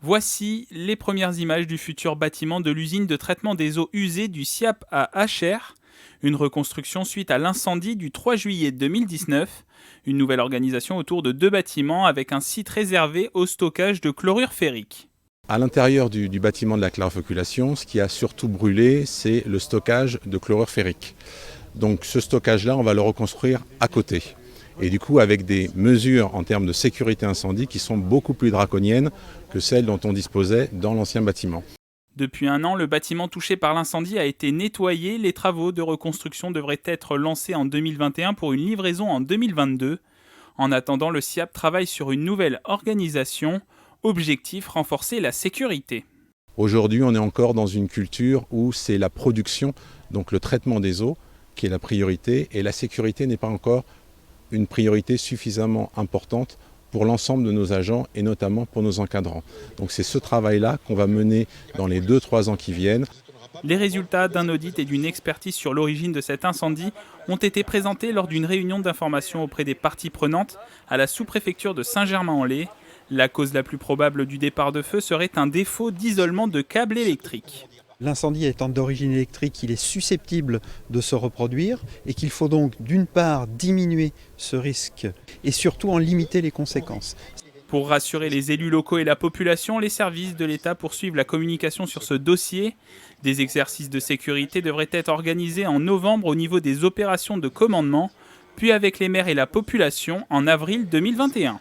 Voici les premières images du futur bâtiment de l'usine de traitement des eaux usées du Siap à Achères. Une reconstruction suite à l'incendie du 3 juillet 2019. Une nouvelle organisation autour de 2 bâtiments avec un site réservé au stockage de chlorure ferrique. À l'intérieur du bâtiment de la clarification, ce qui a surtout brûlé, c'est le stockage de chlorure ferrique. Donc ce stockage-là, on va le reconstruire à côté. Et du coup, avec des mesures en termes de sécurité incendie qui sont beaucoup plus draconiennes que celles dont on disposait dans l'ancien bâtiment. Depuis un an, le bâtiment touché par l'incendie a été nettoyé. Les travaux de reconstruction devraient être lancés en 2021 pour une livraison en 2022. En attendant, le SIAP travaille sur une nouvelle organisation. Objectif, renforcer la sécurité. Aujourd'hui, on est encore dans une culture où c'est la production, donc le traitement des eaux, qui est la priorité, et la sécurité n'est pas encore une priorité suffisamment importante pour l'ensemble de nos agents et notamment pour nos encadrants. Donc c'est ce travail-là qu'on va mener dans les 2-3 ans qui viennent. Les résultats d'un audit et d'une expertise sur l'origine de cet incendie ont été présentés lors d'une réunion d'information auprès des parties prenantes à la sous-préfecture de Saint-Germain-en-Laye. La cause la plus probable du départ de feu serait un défaut d'isolement de câbles électriques. L'incendie étant d'origine électrique, il est susceptible de se reproduire et qu'il faut donc d'une part diminuer ce risque et surtout en limiter les conséquences. Pour rassurer les élus locaux et la population, les services de l'État poursuivent la communication sur ce dossier. Des exercices de sécurité devraient être organisés en novembre au niveau des opérations de commandement, puis avec les maires et la population en avril 2021.